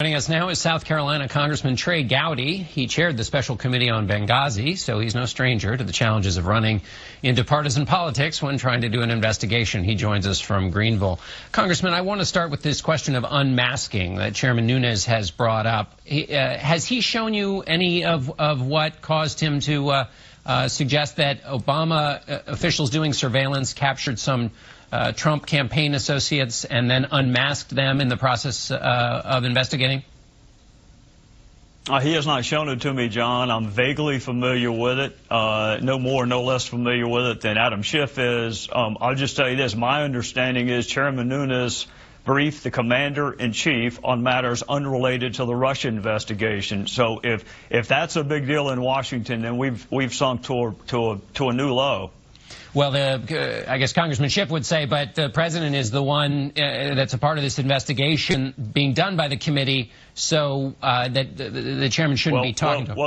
Joining us now is South Carolina Congressman Trey Gowdy. He chaired the special committee on Benghazi, so he's no stranger to the challenges of running into partisan politics when trying to do an investigation. He joins us from Greenville. Congressman, I want to start with this question of unmasking that Chairman Nunes has brought up. Has he shown you any of what caused him to suggest that Obama officials doing surveillance captured some Trump campaign associates and then unmasked them in the process of investigating? He has not shown it to me, John. I'm vaguely familiar with it, no more, no less familiar with it than Adam Schiff is. I'll just tell you this. My understanding is Chairman Nunes briefed the commander-in-chief on matters unrelated to the Russia investigation. So if that's a big deal in Washington, then we've sunk to a new low. Well, I guess Congressman Schiff would say, but the president is the one that's a part of this investigation being done by the committee, so that the chairman shouldn't be talking to him.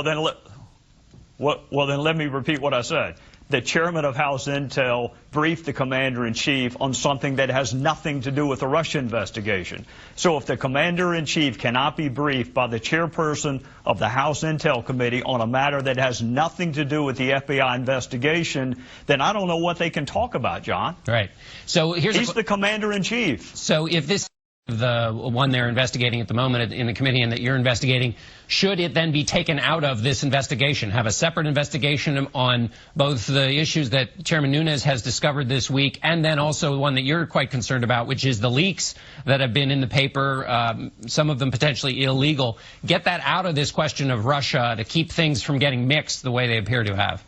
Well, then let me repeat what I said. The chairman of House Intel briefed the commander-in-chief on something that has nothing to do with the Russia investigation. So if the commander-in-chief cannot be briefed by the chairperson of the House Intel Committee on a matter that has nothing to do with the FBI investigation, then I don't know what they can talk about, John. Right. So he's the commander-in-chief. So if this the one they're investigating at the moment in the committee and that you're investigating, should it then be taken out of this investigation, have a separate investigation on both the issues that Chairman Nunes has discovered this week and then also one that you're quite concerned about, which is the leaks that have been in the paper, some of them potentially illegal? Get that out of this question of Russia to keep things from getting mixed the way they appear to have.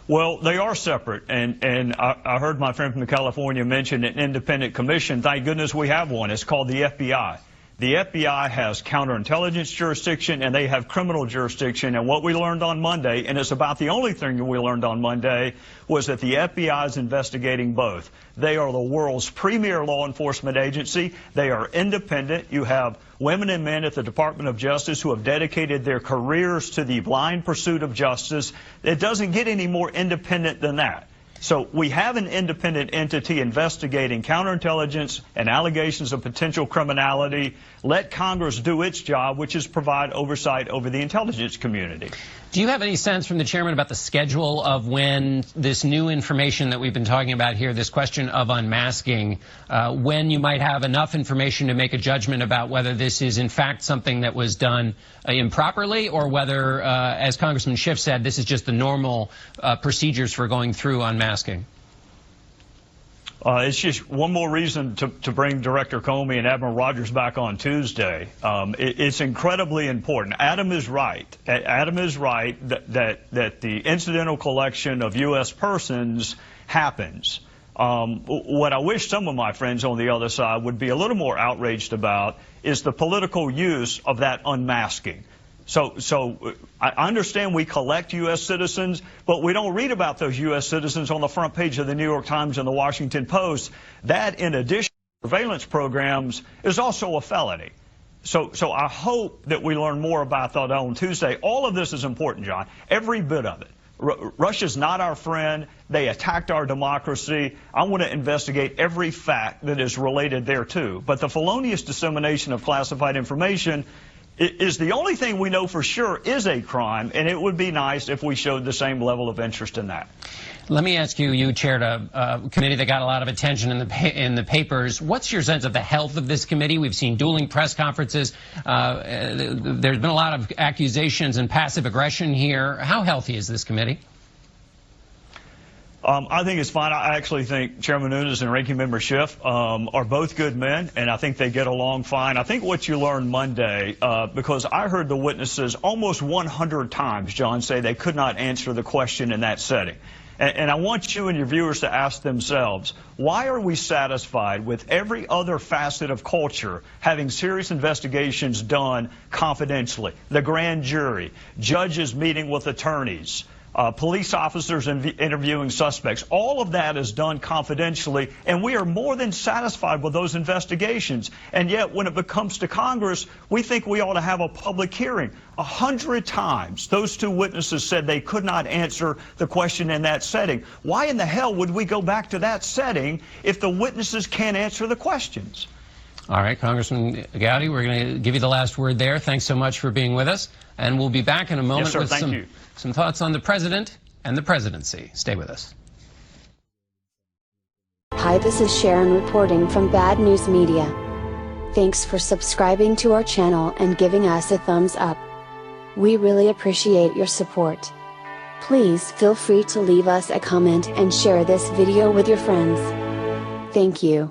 Well, they are separate, and I heard my friend from California mention an independent commission. Thank goodness we have one. It's called the FBI. The FBI has counterintelligence jurisdiction, and they have criminal jurisdiction. And what we learned on Monday, and it's about the only thing that we learned on Monday, was that the FBI is investigating both. They are the world's premier law enforcement agency. They are independent. You have women and men at the Department of Justice who have dedicated their careers to the blind pursuit of justice. It doesn't get any more independent than that. So we have an independent entity investigating counterintelligence and allegations of potential criminality. Let Congress do its job, which is provide oversight over the intelligence community. Do you have any sense from the chairman about the schedule of when this new information that we've been talking about here, this question of unmasking, when you might have enough information to make a judgment about whether this is in fact something that was done improperly, or whether, as Congressman Schiff said, this is just the normal procedures for going through unmasking? It's just one more reason to bring Director Comey and Admiral Rogers back on Tuesday. It's incredibly important. Adam is right. Adam is right that the incidental collection of U.S. persons happens. What I wish some of my friends on the other side would be a little more outraged about is the political use of that unmasking. So I understand we collect U.S. citizens, but we don't read about those U.S. citizens on the front page of the New York Times and the Washington Post. That, in addition to surveillance programs, is also a felony. So I hope that we learn more about that on Tuesday. All of this is important, John, every bit of it. Russia's not our friend. They attacked our democracy. I want to investigate every fact that is related thereto. But the felonious dissemination of classified information is the only thing we know for sure is a crime, and it would be nice if we showed the same level of interest in that. Let me ask you, you chaired a committee that got a lot of attention in the papers. What's your sense of the health of this committee? We've seen dueling press conferences. There's been a lot of accusations and passive aggression here. How healthy is this committee? I think it's fine. I actually think Chairman Nunes and Ranking Member Schiff are both good men, and I think they get along fine. I think what you learned Monday, because I heard the witnesses almost 100 times, John, say they could not answer the question in that setting. And I want you and your viewers to ask themselves, why are we satisfied with every other facet of culture having serious investigations done confidentially? The grand jury, judges meeting with attorneys, police officers interviewing suspects. All of that is done confidentially, and we are more than satisfied with those investigations. And yet, when it comes to Congress, we think we ought to have a public hearing. 100 times, those two witnesses said they could not answer the question in that setting. Why in the hell would we go back to that setting if the witnesses can't answer the questions? All right, Congressman Gowdy, we're going to give you the last word there. Thanks so much for being with us. And we'll be back in a moment with some thoughts on the president and the presidency. Stay with us. Hi, this is Sharon reporting from Bad News Media. Thanks for subscribing to our channel and giving us a thumbs up. We really appreciate your support. Please feel free to leave us a comment and share this video with your friends. Thank you.